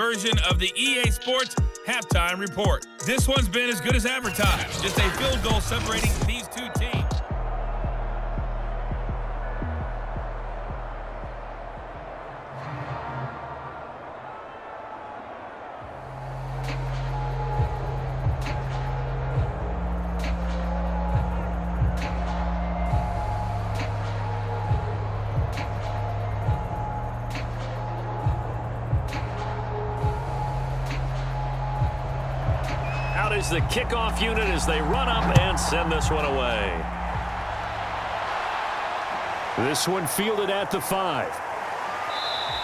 version of the EA Sports Halftime Report. This one's been as good as advertised. Just a field goal separating these two teams. Is the kickoff unit as they run up and send this one away. This one fielded at the 5.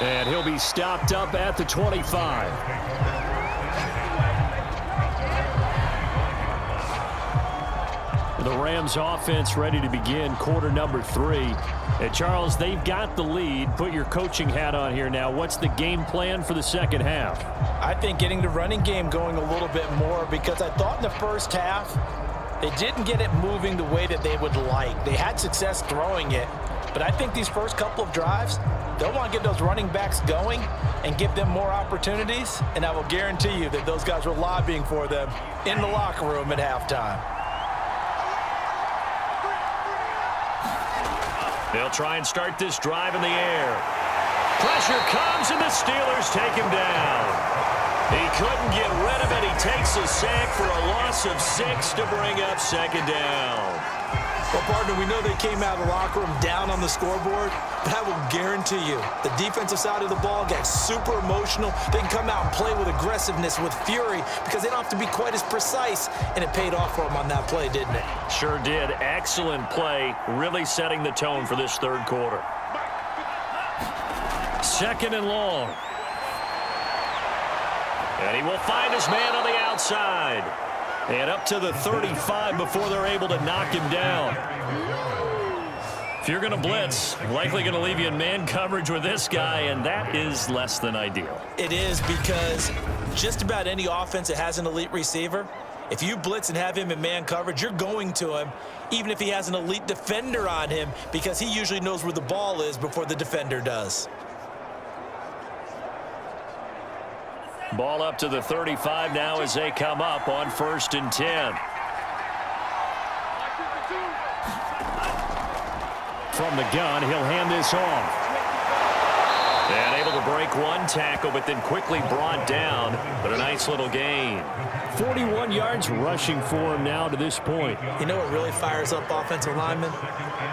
And he'll be stopped up at the 25. The Rams offense ready to begin quarter number 3. And Charles, they've got the lead. Put your coaching hat on here now. What's the game plan for the second half? I think getting the running game going a little bit more, because I thought in the first half they didn't get it moving the way that they would like. They had success throwing it, but I think these first couple of drives, they'll want to get those running backs going and give them more opportunities, and I will guarantee you that those guys were lobbying for them in the locker room at halftime. They'll try and start this drive in the air. Pressure comes, and the Steelers take him down. He couldn't get rid of it. He takes a sack for a loss of 6 to bring up second down. Well, partner, we know they came out of the locker room down on the scoreboard, but I will guarantee you the defensive side of the ball got super emotional. They can come out and play with aggressiveness, with fury, because they don't have to be quite as precise, and it paid off for them on that play, didn't it? Sure did. Excellent play, really setting the tone for this third quarter. Second and long. And he will find his man on the outside. And up to the 35 before they're able to knock him down. If you're going to blitz, likely going to leave you in man coverage with this guy, and that is less than ideal. It is, because just about any offense that has an elite receiver, if you blitz and have him in man coverage, you're going to him, even if he has an elite defender on him, because he usually knows where the ball is before the defender does. Ball up to the 35 now as they come up on 1st and 10. From the gun, he'll hand this off. And able to break one tackle, but then quickly brought down. But a nice little gain. 41 yards rushing for him now to this point. You know what really fires up offensive linemen?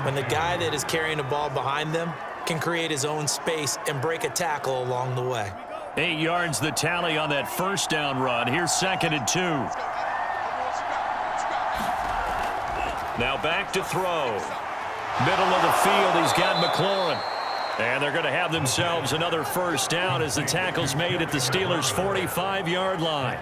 When the guy that is carrying the ball behind them can create his own space and break a tackle along the way. 8 yards the tally on that first down run. Here's 2nd and 2. Now back to throw. Middle of the field, he's got McLaurin. And they're going to have themselves another first down as the tackle's made at the Steelers' 45-yard line.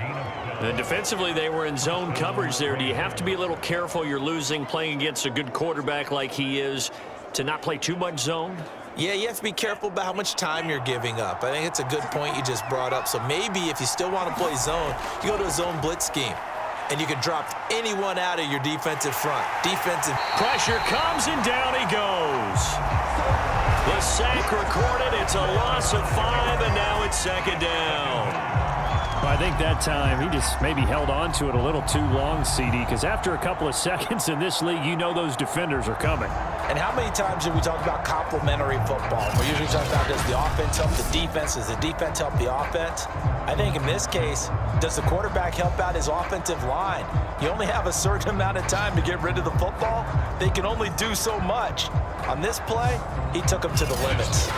And defensively, they were in zone coverage there. Do you have to be a little careful? You're losing, playing against a good quarterback like he is, to not play too much zone? Yeah, you have to be careful about how much time you're giving up. I think it's a good point you just brought up. So maybe if you still want to play zone, you go to a zone blitz scheme, and you can drop anyone out of your defensive front. Defensive pressure comes, and down he goes. The sack recorded. It's a loss of 5, and now it's 2nd down. Well, I think that time he just maybe held on to it a little too long, CD, because after a couple of seconds in this league, you know those defenders are coming. And how many times do we talk about complementary football? We usually talk about, does the offense help the defense? Does the defense help the offense? I think in this case, does the quarterback help out his offensive line? You only have a certain amount of time to get rid of the football. They can only do so much. On this play, he took them to the limits.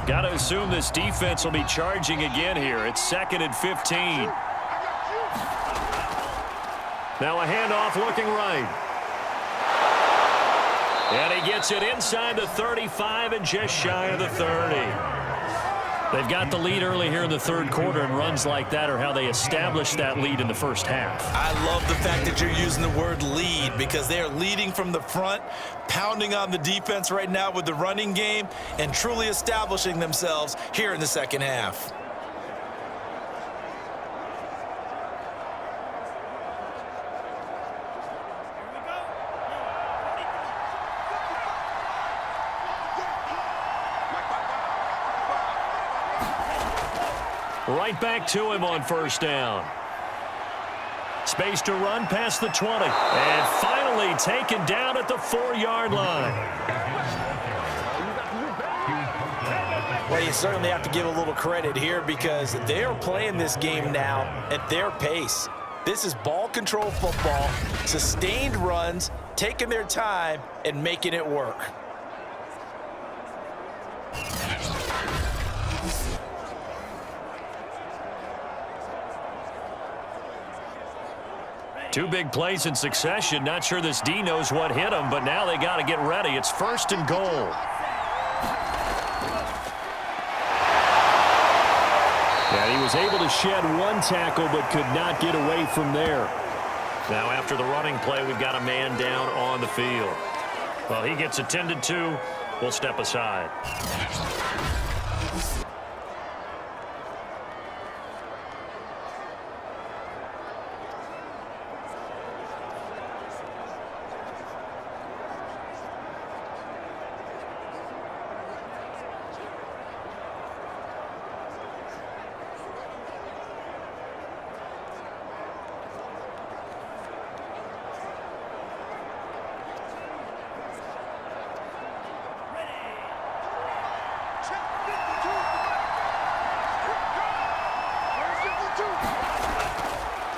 Got to assume this defense will be charging again here. It's 2nd and 15. Now a handoff looking right. And he gets it inside the 35 and just shy of the 30. They've got the lead early here in the third quarter, and runs like that are how they established that lead in the first half. I love the fact that you're using the word lead, because they are leading from the front, pounding on the defense right now with the running game, and truly establishing themselves here in the second half. Right back to him on first down. Space to run past the 20. And finally taken down at the 4-yard line. Well, you certainly have to give a little credit here because they're playing this game now at their pace. This is ball control football, sustained runs, taking their time and making it work. Two big plays in succession. Not sure this D knows what hit him, but now they got to get ready. It's 1st and goal. Yeah, he was able to shed one tackle but could not get away from there. Now after the running play, we've got a man down on the field. Well, he gets attended to. We'll step aside.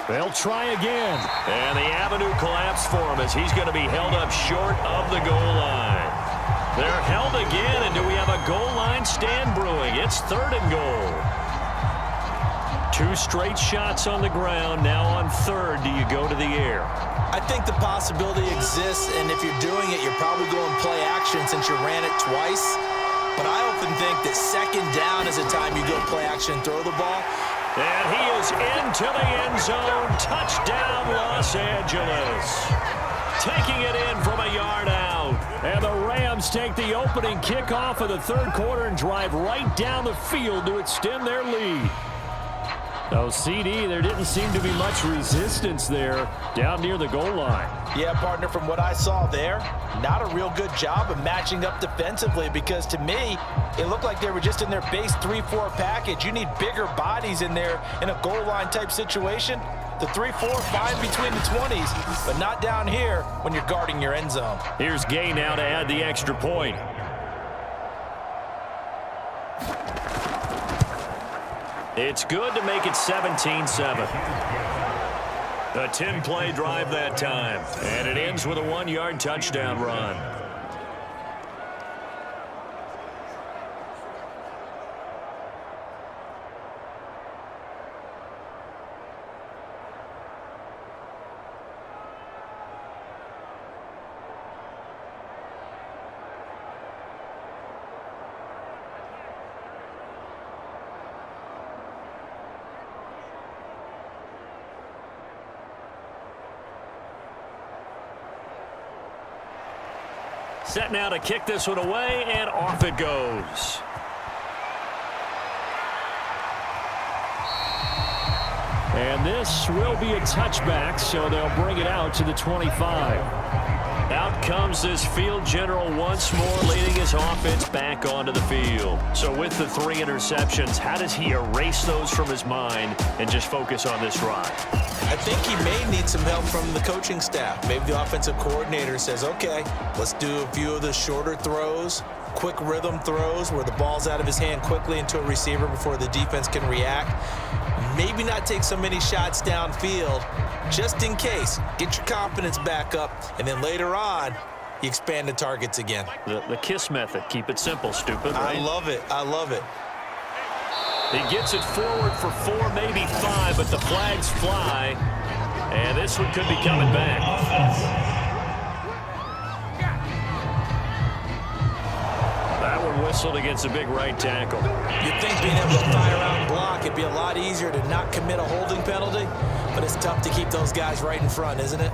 They'll try again. And the avenue collapsed for him as he's going to be held up short of the goal line. They're held again, and do we have a goal line stand brewing? It's 3rd and goal. 2 straight shots on the ground. Now on 3rd, do you go to the air? I think the possibility exists, and if you're doing it, you're probably going play action since you ran it twice. But I often think that 2nd down is a time you go play action and throw the ball. And he is into the end zone. Touchdown, Los Angeles. Taking it in from a yard out. And the Rams take the opening kickoff of the 3rd quarter and drive right down the field to extend their lead. Oh, CD, there didn't seem to be much resistance there down near the goal line. Yeah, partner, from what I saw there, not a real good job of matching up defensively because to me, it looked like they were just in their base 3-4 package. You need bigger bodies in there in a goal line type situation. The 3-4, fine between the 20s, but not down here when you're guarding your end zone. Here's Gay now to add the extra point. It's good to make it 17-7. A 10-play drive that time. And it ends with a 1-yard touchdown run. Set now to kick this one away, and off it goes. And this will be a touchback, so they'll bring it out to the 25. Out comes this field general once more, leading his offense back onto the field. So with the 3 interceptions, how does he erase those from his mind and just focus on this drive? I think he may need some help from the coaching staff. Maybe the offensive coordinator says, okay, let's do a few of the shorter throws, quick rhythm throws where the ball's out of his hand quickly into a receiver before the defense can react. Maybe not take so many shots downfield just in case. Get your confidence back up, and then later on, you expand the targets again. The KISS method. Keep it simple, stupid, right? I love it. I love it. He gets it forward for 4, maybe 5, but the flags fly. And this one could be coming back. That one whistled against a big right tackle. You'd think being able to fire out and block, it'd be a lot easier to not commit a holding penalty, but it's tough to keep those guys right in front, isn't it?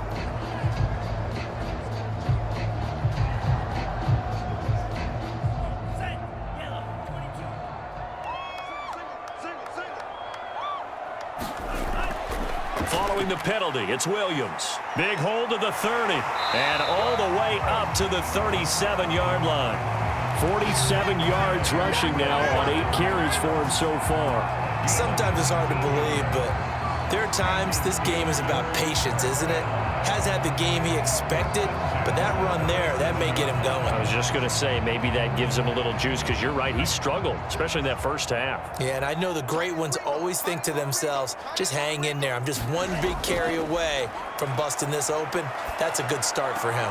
Following the penalty, it's Williams. Big hold to the 30, and all the way up to the 37-yard line. 47 yards rushing now on 8 carries for him so far. Sometimes it's hard to believe, but there are times this game is about patience, isn't it? Has had the game he expected, but that run there, that may get him going. I was just going to say, maybe that gives him a little juice, because you're right, he struggled, especially in that first half. Yeah, and I know the great ones always think to themselves, just hang in there. I'm just one big carry away from busting this open. That's a good start for him.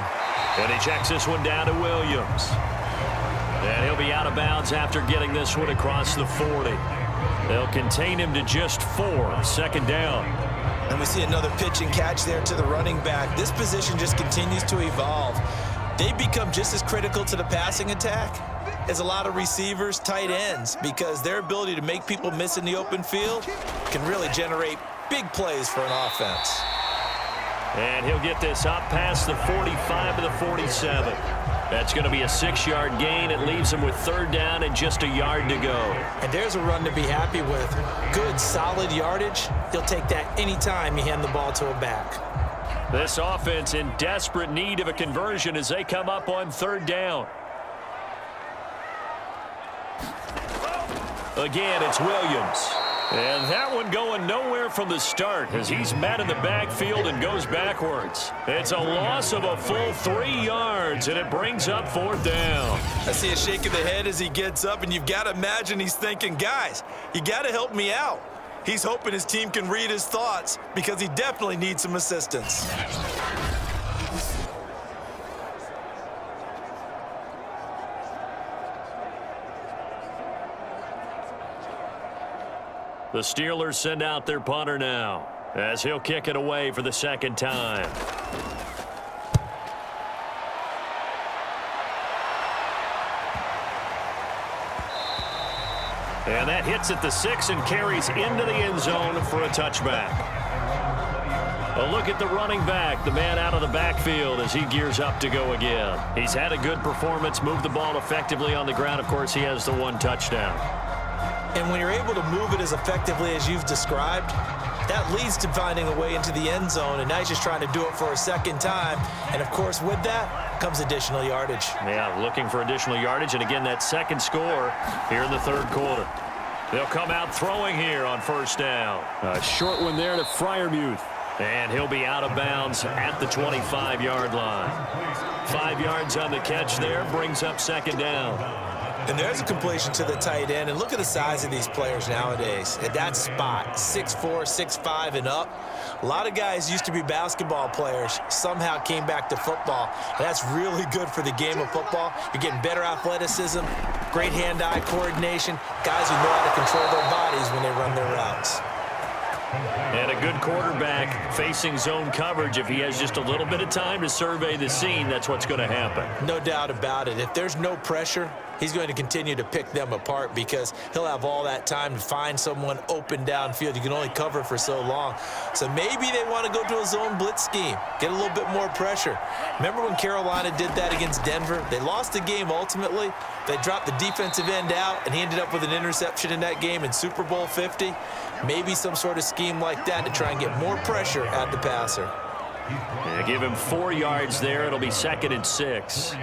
And he checks this one down to Williams. And he'll be out of bounds after getting this one across the 40. They'll contain him to just 4, second down. And we see another pitch and catch there to the running back. This position just continues to evolve. They become just as critical to the passing attack as a lot of receivers, tight ends, because their ability to make people miss in the open field can really generate big plays for an offense. And he'll get this up past the 45 to the 47. That's going to be a 6-yard gain. It leaves him with third down and just a yard to go. And there's a run to be happy with. Good, solid yardage. He'll take that anytime you hand the ball to a back. This offense in desperate need of a conversion as they come up on third down. Again, it's Williams. And that one going nowhere from the start as he's met in the backfield and goes backwards. It's a loss of a full 3 yards, and it brings up fourth down. I see a shake of the head as he gets up, and you've got to imagine he's thinking, guys, you got to help me out. He's hoping his team can read his thoughts because he definitely needs some assistance. The Steelers send out their punter now as he'll kick it away for the second time. And that hits at the 6 and carries into the end zone for a touchback. A look at the running back, the man out of the backfield as he gears up to go again. He's had a good performance, moved the ball effectively on the ground. Of course, he has the 1 touchdown. And when you're able to move it as effectively as you've described, that leads to finding a way into the end zone, and now he's just trying to do it for a second time. And, of course, with that comes additional yardage. Yeah, looking for additional yardage, and again, that second score here in the third quarter. They'll come out throwing here on first down. A short one there to Freiermuth. And he'll be out of bounds at the 25-yard line. 5 yards on the catch there, brings up second down. And there's a completion to the tight end. And look at the size of these players nowadays. At that spot, 6'4", 6'5", and up. A lot of guys used to be basketball players, somehow came back to football. And that's really good for the game of football. You're getting better athleticism, great hand-eye coordination, guys who know how to control their bodies when they run their routes. And a good quarterback facing zone coverage. If he has just a little bit of time to survey the scene, that's what's going to happen. No doubt about it. If there's no pressure, he's going to continue to pick them apart because he'll have all that time to find someone open downfield. You can only cover for so long. So maybe they want to go to a zone blitz scheme, get a little bit more pressure. Remember when Carolina did that against Denver? They lost the game ultimately. They dropped the defensive end out, and he ended up with an interception in that game in Super Bowl 50. Maybe some sort of scheme like that to try and get more pressure at the passer. Yeah, give him 4 yards there. It'll be 2nd and 6.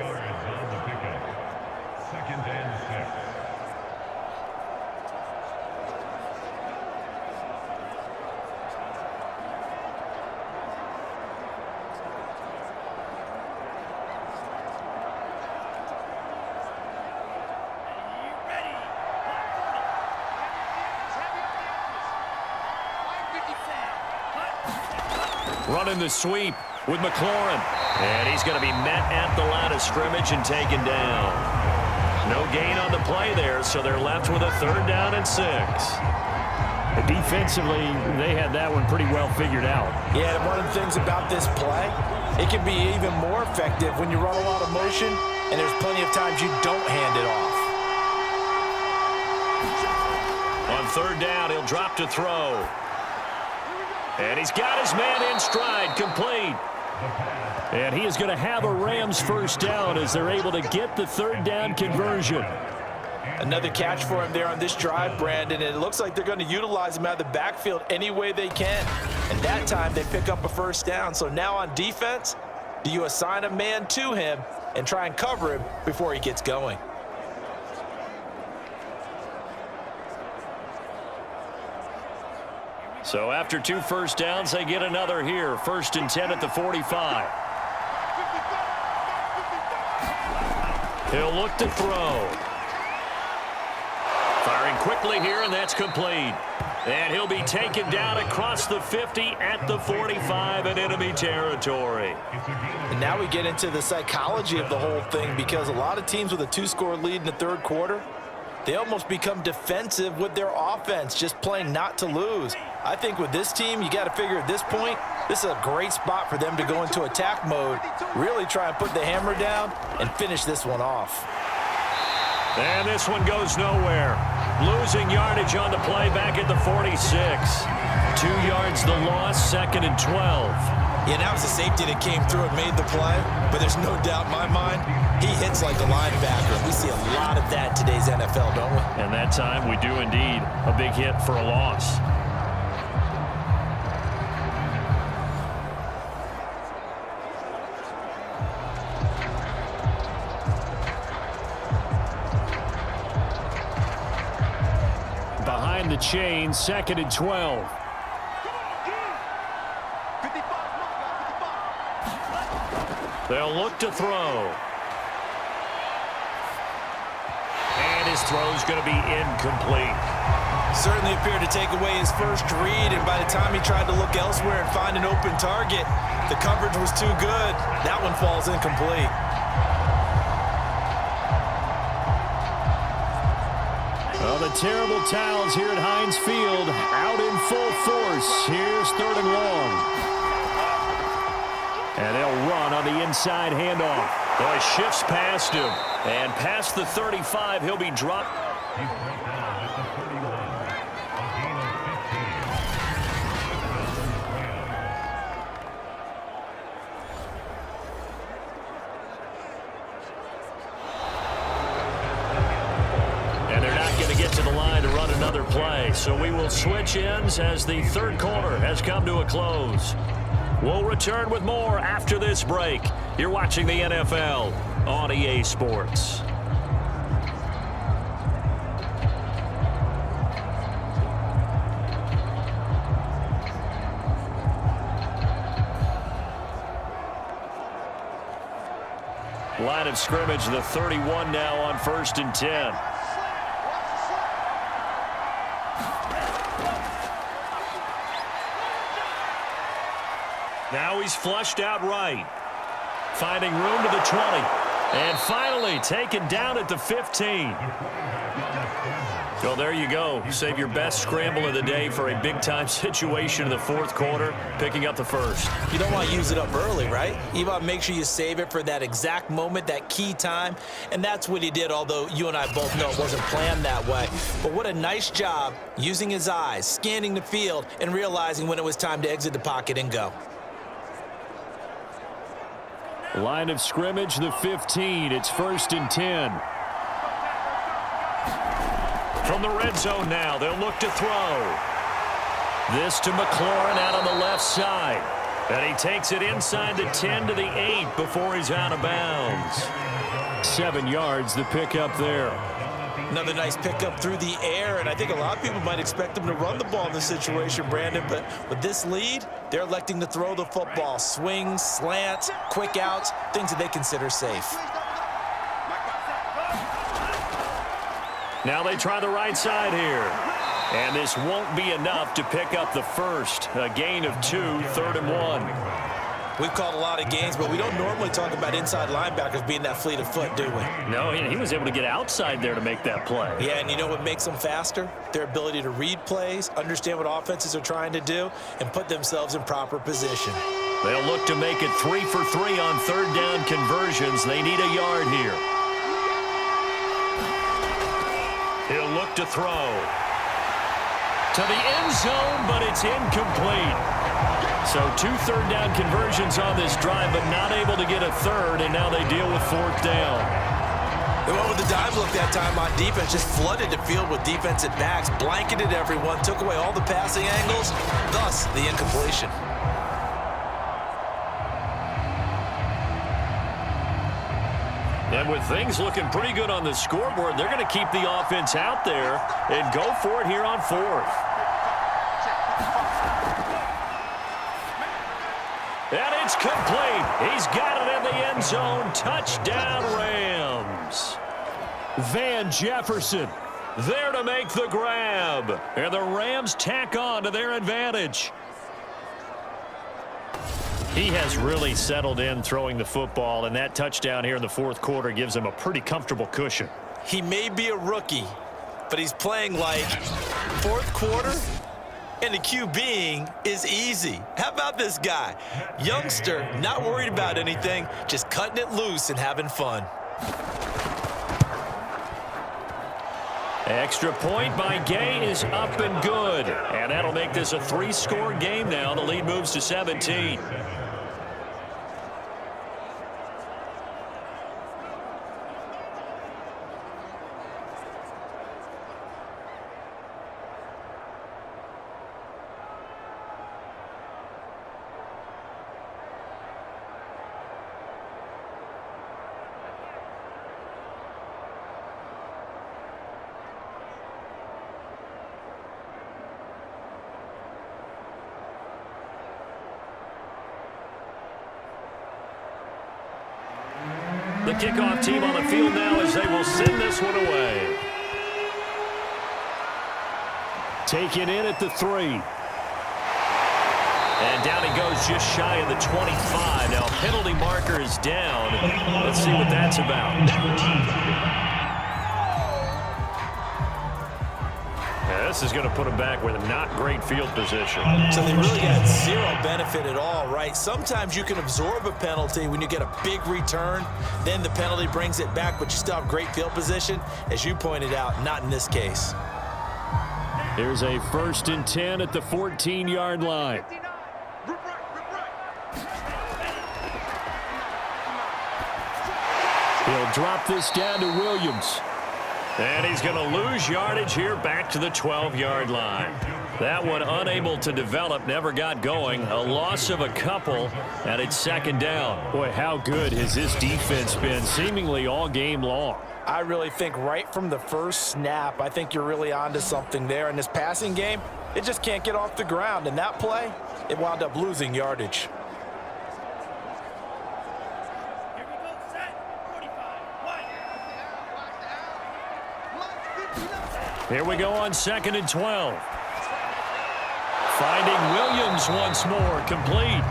Running the sweep with McLaurin. And he's going to be met at the line of scrimmage and taken down. No gain on the play there, so they're left with a 3rd down and 6. Defensively, they had that one pretty well figured out. Yeah, and one of the things about this play, it can be even more effective when you run a lot of motion and there's plenty of times you don't hand it off. On 3rd down, he'll drop to throw. And he's got his man in stride, complete. And he is going to have a Rams first down as they're able to get the 3rd down conversion. Another catch for him there on this drive, Brandon, and it looks like they're going to utilize him out of the backfield any way they can. And that time they pick up a first down. So now on defense, do you assign a man to him and try and cover him before he gets going? So after 2 first downs, they get another here. 1st and 10 at the 45. He'll look to throw. Firing quickly here, and that's complete. And he'll be taken down across the 50 at the 45 in enemy territory. And now we get into the psychology of the whole thing, because a lot of teams with a 2-score lead in the third quarter, they almost become defensive with their offense, just playing not to lose. I think with this team, you got to figure at this point, this is a great spot for them to go into attack mode, really try and put the hammer down and finish this one off. And this one goes nowhere. Losing yardage on the play back at the 46. 2 yards the loss, 2nd and 12. Yeah, that was a safety that came through and made the play, but there's no doubt in my mind, he hits like a linebacker. We see a lot of that in today's NFL, don't we? And that time we do indeed. A big hit for a loss. Behind the chain, 2nd and 12. They'll look to throw. And his throw's going to be incomplete. Certainly appeared to take away his first read, and by the time he tried to look elsewhere and find an open target, the coverage was too good. That one falls incomplete. Well, the terrible towels here at Heinz Field out in full force. Here's 3rd and long. And they'll run on the inside handoff. Well, he shifts past him. And past the 35, he'll be dropped. And they're not going to get to the line to run another play. So we will switch ends as the third quarter has come to a close. We'll return with more after this break. You're watching the NFL on EA Sports. Line of scrimmage, the 31 now on 1st and 10. Now he's flushed out right. Finding room to the 20. And finally taken down at the 15. So there you go. Save your best scramble of the day for a big-time situation in the 4th quarter, picking up the 1st. You don't want to use it up early, right? You want to make sure you save it for that exact moment, that key time. And that's what he did, although you and I both know it wasn't planned that way. But what a nice job using his eyes, scanning the field, and realizing when it was time to exit the pocket and go. Line of scrimmage, the 15. It's 1st and 10. From the red zone now, they'll look to throw. This to McLaurin out on the left side. And he takes it inside the 10 to the 8 before he's out of bounds. 7 yards, the pickup there. Another nice pickup through the air, and I think a lot of people might expect him to run the ball in this situation, Brandon, but with this lead, they're electing to throw the football. Swings, slants, quick outs, things that they consider safe. Now they try the right side here. And this won't be enough to pick up the 1st. A gain of 2, 3rd and 1. We've called a lot of games, but we don't normally talk about inside linebackers being that fleet of foot, do we? No, he was able to get outside there to make that play. Yeah, and you know what makes them faster? Their ability to read plays, understand what offenses are trying to do, and put themselves in proper position. They'll look to make it 3 for 3 on 3rd down conversions. They need a yard here. He'll look to throw. To the end zone, but it's incomplete. So 2 third down conversions on this drive, but not able to get a 3rd, and now they deal with 4th down. They went with the dive look that time on defense, just flooded the field with defensive backs, blanketed everyone, took away all the passing angles, thus the incompletion. And with things looking pretty good on the scoreboard, they're going to keep the offense out there and go for it here on 4th. It's complete. He's got it in the end zone. Touchdown, Rams. Van Jefferson there to make the grab. And the Rams tack on to their advantage. He has really settled in throwing the football, and that touchdown here in the fourth quarter gives him a pretty comfortable cushion. He may be a rookie, but he's playing like fourth quarter, and the QBing is easy. How about this guy? Youngster, not worried about anything, just cutting it loose and having fun. Extra point by Gay is up and good. And that'll make this a 3-score game now. The lead moves to 17. The kickoff team on the field now as they will send this one away. Taken in at the 3. And down he goes just shy of the 25. Now penalty marker is down. Let's see what that's about. This is going to put him back with not great field position. So they really got zero benefit at all, right? Sometimes you can absorb a penalty when you get a big return. Then the penalty brings it back, but you still have great field position. As you pointed out, not in this case. Here's a 1st and 10 at the 14-yard line. He'll drop this down to Williams. And he's going to lose yardage here back to the 12-yard line. That one unable to develop, never got going. A loss of a couple, and it's 2nd down. Boy, how good has this defense been seemingly all game long? I really think right from the first snap, I think you're really onto something there. In this passing game, it just can't get off the ground. And that play, it wound up losing yardage. Here we go on 2nd and 12. Finding Williams once more, complete.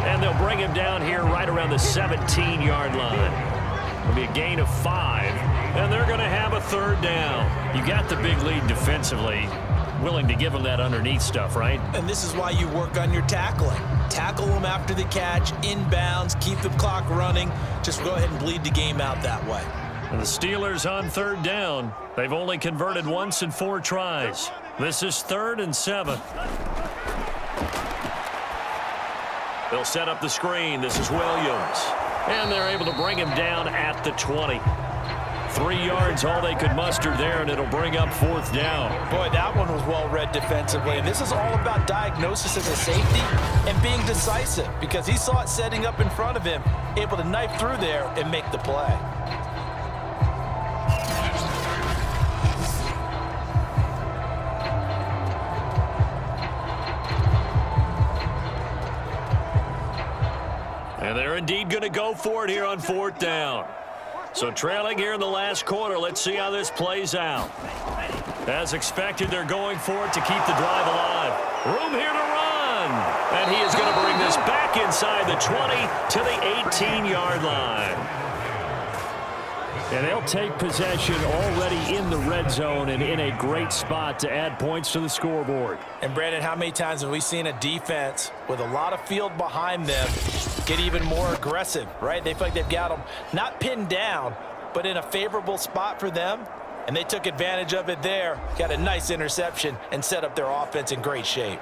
And they'll bring him down here right around the 17-yard line. It'll be a gain of 5, and they're going to have a 3rd down. You got the big lead defensively, willing to give them that underneath stuff, right? And this is why you work on your tackling. Tackle them after the catch, inbounds, keep the clock running. Just go ahead and bleed the game out that way. And the Steelers on 3rd down. They've only converted once in 4 tries. This is 3rd and 7. They'll set up the screen. This is Williams. And they're able to bring him down at the 20. 3 yards, all they could muster there, and it'll bring up 4th down. Boy, that one was well read defensively. And this is all about diagnosis as a safety and being decisive, because he saw it setting up in front of him, able to knife through there and make the play. And they're indeed going to go for it here on 4th down. So trailing here in the last quarter, let's see how this plays out. As expected, they're going for it to keep the drive alive. Room here to run. And he is going to bring this back inside the 20 to the 18-yard line. And they'll take possession already in the red zone and in a great spot to add points to the scoreboard. And Brandon, how many times have we seen a defense with a lot of field behind them get even more aggressive, right? They feel like they've got them not pinned down, but in a favorable spot for them. And they took advantage of it there, got a nice interception, and set up their offense in great shape.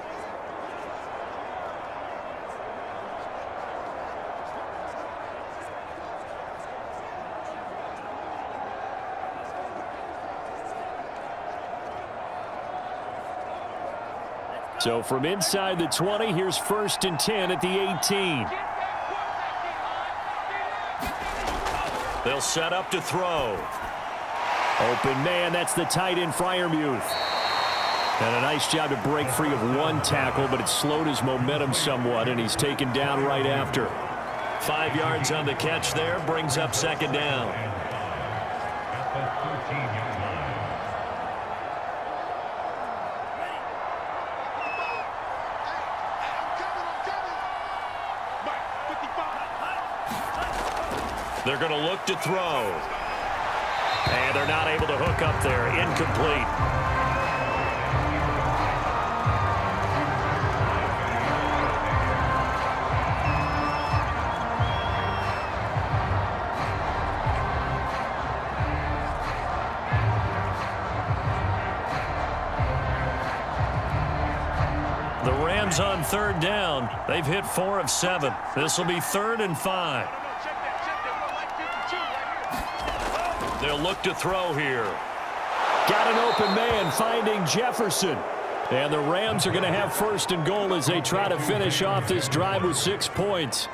So from inside the 20, here's 1st and 10 at the 18. They'll set up to throw. Open man, that's the tight end Freiermuth. And a nice job to break free of one tackle, but it slowed his momentum somewhat, and he's taken down right after. 5 yards on the catch there, brings up second down. They're going to look to throw. And they're not able to hook up there. Incomplete. The Rams on third down. They've hit 4 of 7. This will be 3rd and 5. They'll look to throw here. Got an open man finding Jefferson. And the Rams are going to have 1st and goal as they try to finish off this drive with 6 points.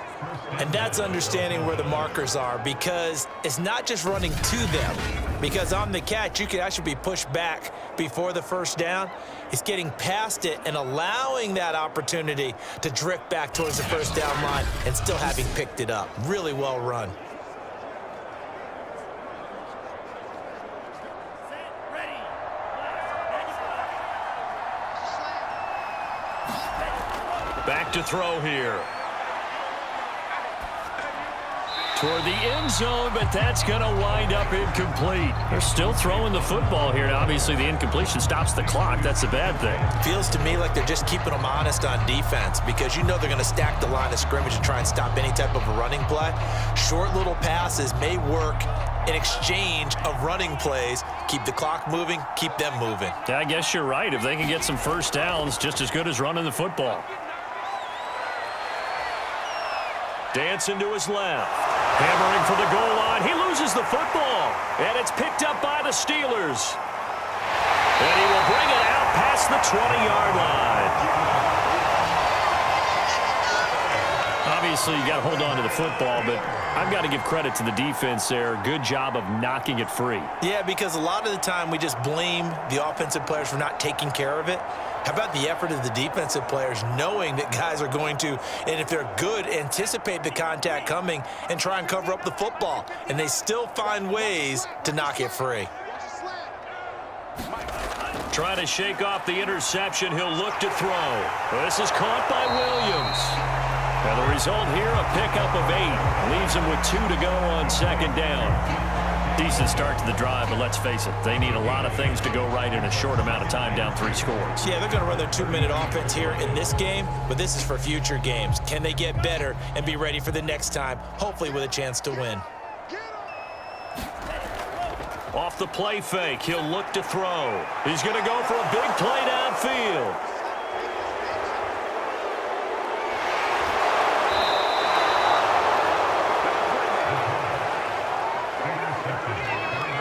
And that's understanding where the markers are, because it's not just running to them. Because on the catch, you could actually be pushed back before the 1st down. It's getting past it and allowing that opportunity to drift back towards the 1st down line and still having picked it up. Really well run. Back to throw here. Toward the end zone, but that's going to wind up incomplete. They're still throwing the football here. Now, obviously, the incompletion stops the clock. That's a bad thing. Feels to me like they're just keeping them honest on defense, because you know they're going to stack the line of scrimmage and try and stop any type of a running play. Short little passes may work in exchange of running plays. Keep the clock moving, keep them moving. Yeah, I guess you're right. If they can get some 1st downs, just as good as running the football. Dancing to his left. Hammering for the goal line. He loses the football. And it's picked up by the Steelers. And he will bring it out past the 20-yard line. Obviously, you got to hold on to the football, but I've got to give credit to the defense there. Good job of knocking it free. Yeah, because a lot of the time we just blame the offensive players for not taking care of it. How about the effort of the defensive players knowing that guys are going to, and if they're good, anticipate the contact coming and try and cover up the football. And they still find ways to knock it free. Trying to shake off the interception. He'll look to throw. This is caught by Williams. And the result here, a pickup of 8. Leaves him with 2 to go on 2nd down. Decent start to the drive, but let's face it, they need a lot of things to go right in a short amount of time, down 3 scores. Yeah, they're going to run their 2-minute offense here in this game, but this is for future games. Can they get better and be ready for the next time, hopefully with a chance to win? Off the play fake, he'll look to throw. He's going to go for a big play downfield.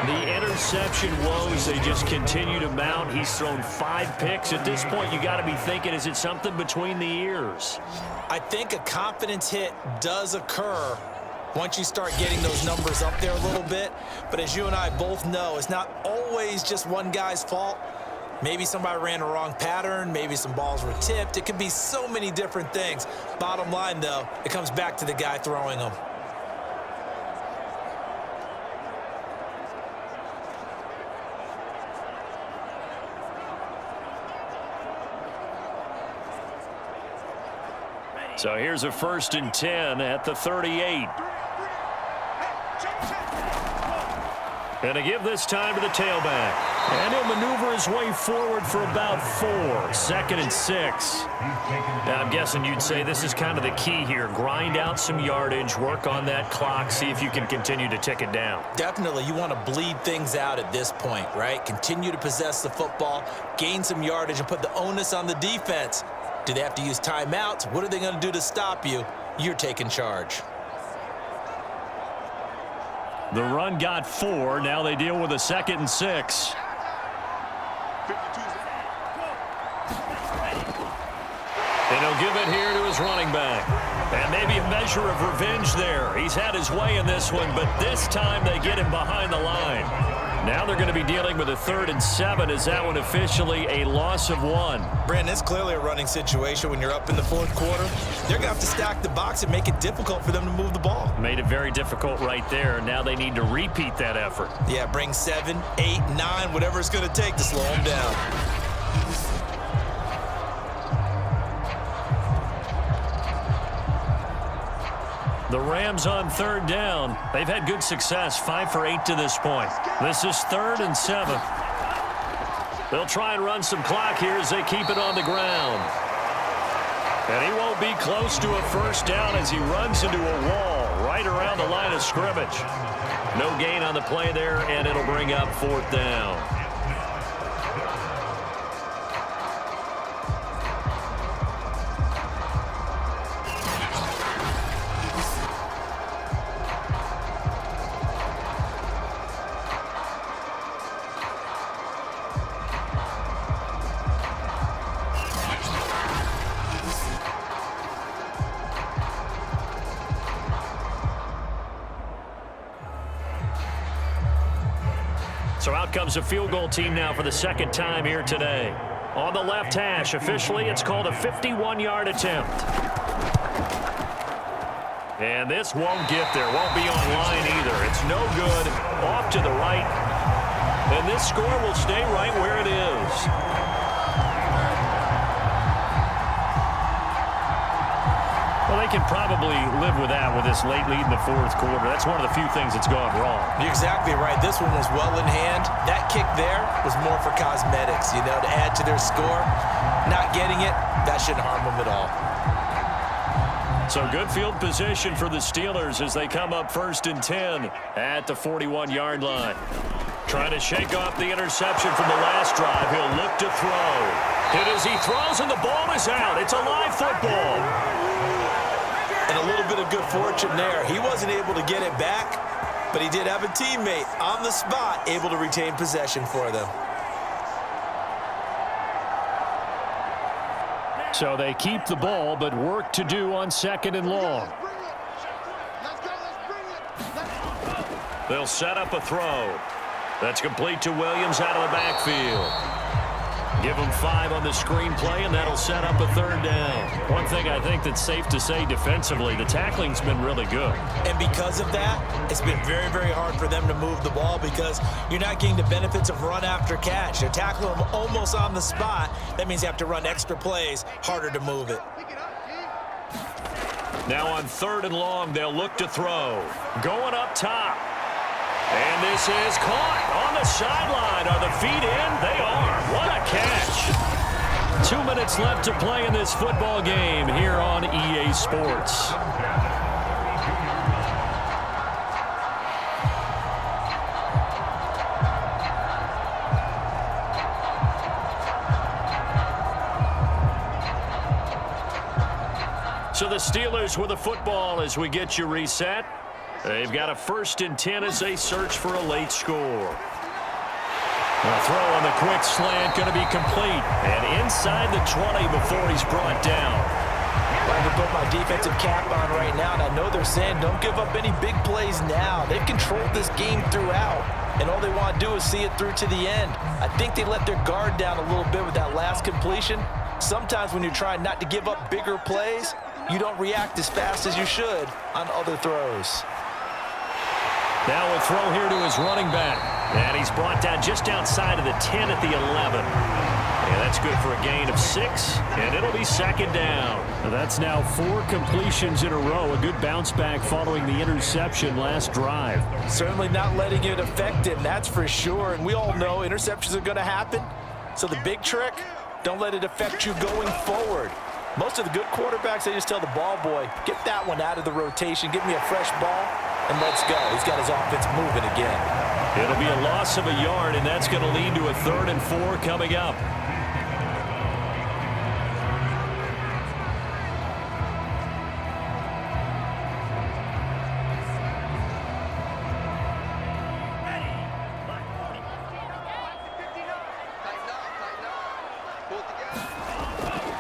The interception woes, they just continue to mount. He's thrown 5 picks. At this point, you got to be thinking, is it something between the ears? I think a confidence hit does occur once you start getting those numbers up there a little bit. But as you and I both know, it's not always just one guy's fault. Maybe somebody ran a wrong pattern. Maybe some balls were tipped. It could be so many different things. Bottom line, though, it comes back to the guy throwing them. So here's a 1st and 10 at the 38. And a give this time to the tailback. And he'll maneuver his way forward for about 4. 2nd and 6. Now, I'm guessing you'd say this is kind of the key here. Grind out some yardage, work on that clock, see if you can continue to tick it down. Definitely, you want to bleed things out at this point, right? Continue to possess the football, gain some yardage, and put the onus on the defense. Do they have to use timeouts? What are they going to do to stop you? You're taking charge. The run got 4. Now they deal with a 2nd and 6. And he'll give it here to his running back. And maybe a measure of revenge there. He's had his way in this one, but this time they get him behind the line. Now they're going to be dealing with a 3rd and 7. Is that one officially a loss of 1? Brandon, it's clearly a running situation when you're up in the 4th quarter. They're going to have to stack the box and make it difficult for them to move the ball. Made it very difficult right there. Now they need to repeat that effort. Yeah, bring 7, 8, 9, whatever it's going to take to slow them down. The Rams on 3rd down. They've had good success, 5 for 8 to this point. This is 3rd and 7. They'll try and run some clock here as they keep it on the ground. And he won't be close to a 1st down as he runs into a wall right around the line of scrimmage. No gain on the play there, and it'll bring up 4th down. So out comes a field goal team now for the 2nd time here today. On the left hash, officially it's called a 51-yard attempt. And this won't get there, won't be on line either. It's no good, off to the right. And this score will stay right where it is. Well, they can probably live with that with this late lead in the 4th quarter. That's one of the few things that's gone wrong. You're exactly right. This one was well in hand. That kick there was more for cosmetics, to add to their score. Not getting it, that shouldn't harm them at all. So good field position for the Steelers as they come up 1st and 10 at the 41-yard line. Trying to shake off the interception from the last drive. He'll look to throw. Hit as he throws, and the ball is out. It's a live football. And a little bit of good fortune there. He wasn't able to get it back, but he did have a teammate on the spot able to retain possession for them. So they keep the ball, but work to do on 2nd and long. They'll set up a throw. That's complete to Williams out of the backfield. Give them 5 on the screenplay, and that'll set up a 3rd down. One thing I think that's safe to say defensively, the tackling's been really good. And because of that, it's been very, very hard for them to move the ball because you're not getting the benefits of run after catch. They're tackling them almost on the spot. That means you have to run extra plays, harder to move it. Now on 3rd and long, they'll look to throw. Going up top. And this is caught on the sideline. Are the feet in? They are. What a catch. 2 minutes left to play in this football game here on EA Sports. So the Steelers with the football as we get you reset. They've got a 1st and 10 as they search for a late score. A throw on the quick slant going to be complete. And inside the 20 before he's brought down. I can put my defensive cap on right now, and I know they're saying don't give up any big plays now. They've controlled this game throughout, and all they want to do is see it through to the end. I think they let their guard down a little bit with that last completion. Sometimes when you're trying not to give up bigger plays, you don't react as fast as you should on other throws. Now a throw here to his running back. And he's brought down just outside of the 10 at the 11. And that's good for a gain of 6. And it'll be 2nd down. That's now 4 completions in a row. A good bounce back following the interception last drive. Certainly not letting it affect him, that's for sure. And we all know interceptions are going to happen. So the big trick, don't let it affect you going forward. Most of the good quarterbacks, they just tell the ball boy, get that one out of the rotation, give me a fresh ball, and let's go. He's got his offense moving again. It'll be a loss of a yard, and that's going to lead to a 3rd and 4 coming up.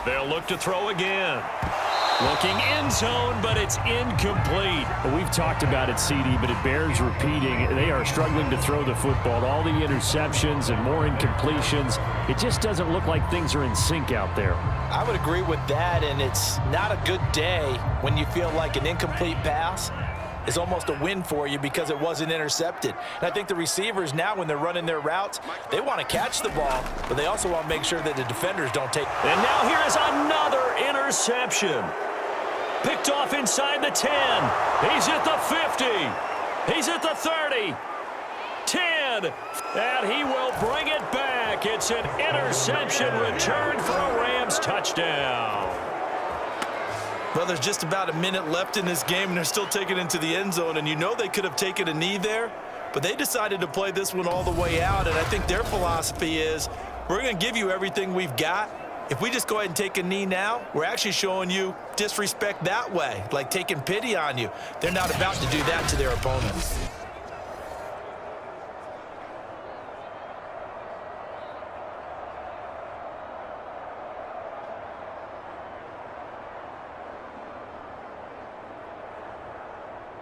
They'll look to throw again. Looking end zone, but it's incomplete. Well, we've talked about it, CD, but it bears repeating. They are struggling to throw the football. All the interceptions and more incompletions. It just doesn't look like things are in sync out there. I would agree with that, and it's not a good day when you feel like an incomplete pass is almost a win for you because it wasn't intercepted. And I think the receivers now, when they're running their routes, they want to catch the ball, but they also want to make sure that the defenders don't take. And now here is another interception. Picked off inside the 10. He's at the 50. He's at the 30. 10. And he will bring it back. It's an interception returned for a Rams touchdown. Well, there's just about a minute left in this game, and they're still taking it into the end zone. And you know they could have taken a knee there, but they decided to play this one all the way out. And I think their philosophy is, we're going to give you everything we've got. If we just go ahead and take a knee now, we're actually showing you disrespect that way, like taking pity on you. They're not about to do that to their opponents.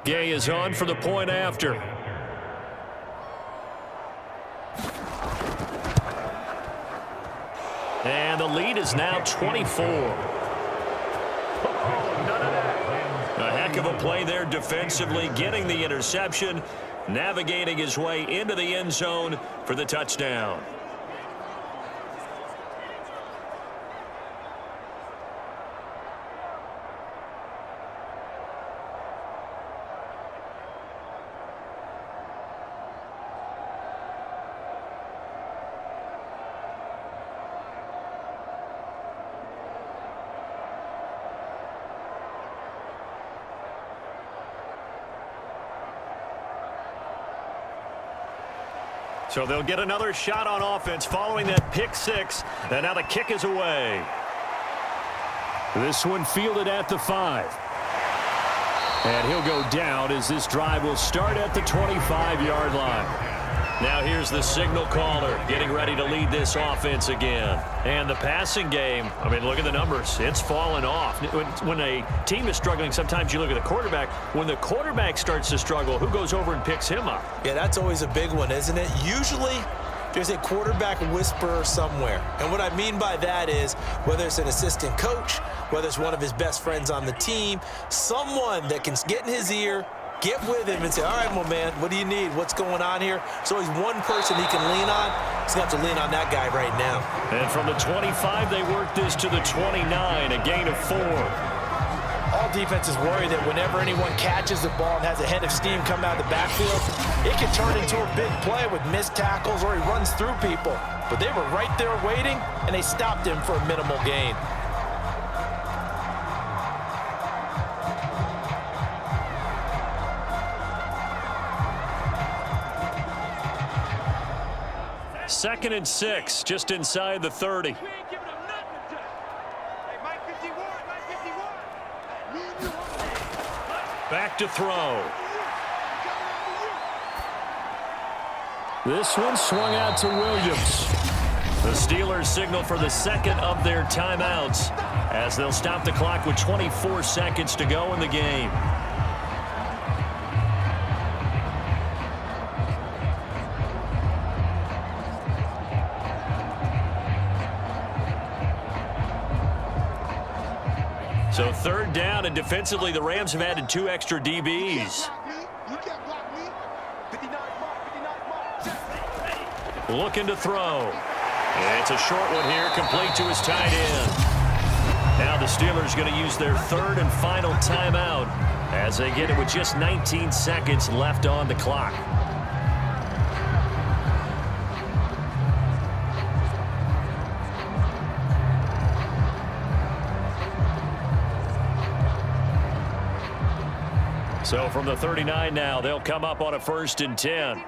Gay is on for the point after. And the lead is now 24. A heck of a play there defensively, getting the interception, navigating his way into the end zone for the touchdown. So they'll get another shot on offense following that pick six. And now the kick is away. This one fielded at the 5. And he'll go down as this drive will start at the 25-yard line. Now here's the signal caller getting ready to lead this offense again. And the passing game, I mean, look at the numbers. It's fallen off. When a team is struggling, sometimes you look at the quarterback. When the quarterback starts to struggle, who goes over and picks him up? Yeah, that's always a big one, isn't it? Usually, there's a quarterback whisperer somewhere. And what I mean by that is, whether it's an assistant coach, whether it's one of his best friends on the team, someone that can get in his ear, get with him and say, all right, well, man, what do you need? What's going on here? So he's one person he can lean on. He's going to have to lean on that guy right now. And from the 25, they work this to the 29, a gain of 4. All defenses worry that whenever anyone catches the ball and has a head of steam come out of the backfield, it can turn into a big play with missed tackles or he runs through people. But they were right there waiting, and they stopped him for a minimal gain. Second and 6, just inside the 30. Back to throw. This one swung out to Williams. The Steelers signal for the second of their timeouts as they'll stop the clock with 24 seconds to go in the game. So third down, and defensively, the Rams have added 2 extra DBs. Looking to throw. It's a short one here, complete to his tight end. Now the Steelers going to use their third and final timeout as they get it with just 19 seconds left on the clock. So from the 39 now, they'll come up on a 1st and 10.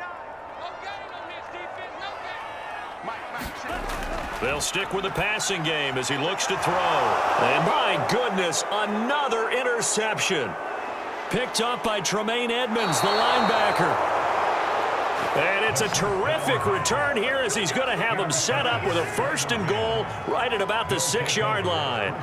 They'll stick with the passing game as he looks to throw. And my goodness, another interception. Picked up by Tremaine Edmonds, the linebacker. And it's a terrific return here as he's going to have them set up with a 1st and goal right at about the 6-yard line.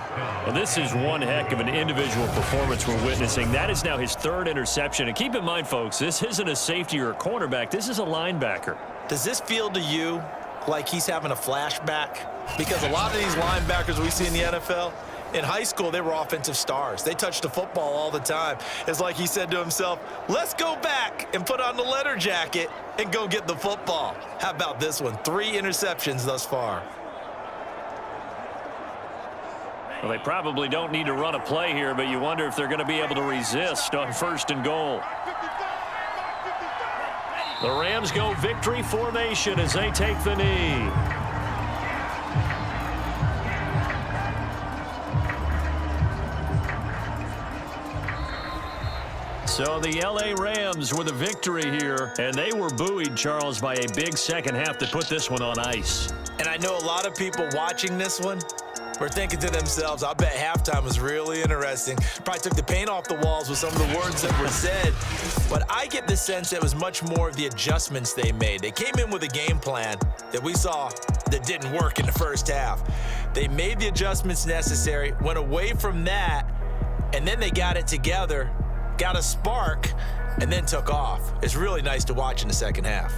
Well, this is one heck of an individual performance we're witnessing. That is now his 3rd interception. And keep in mind, folks, this isn't a safety or a cornerback. This is a linebacker. Does this feel to you like he's having a flashback? Because a lot of these linebackers we see in the NFL, in high school, they were offensive stars. They touched the football all the time. It's like he said to himself, let's go back and put on the leather jacket and go get the football. How about this one? 3 interceptions thus far. Well, they probably don't need to run a play here, but you wonder if they're going to be able to resist on 1st and goal. The Rams go victory formation as they take the knee. So the L.A. Rams with a victory here, and they were buoyed, Charles, by a big second half to put this one on ice. And I know a lot of people watching this one were thinking to themselves, I bet halftime was really interesting. Probably took the paint off the walls with some of the words that were said. But I get the sense it was much more of the adjustments they made. They came in with a game plan that we saw that didn't work in the first half. They made the adjustments necessary, went away from that, and then they got it together, got a spark, and then took off. It's really nice to watch in the second half.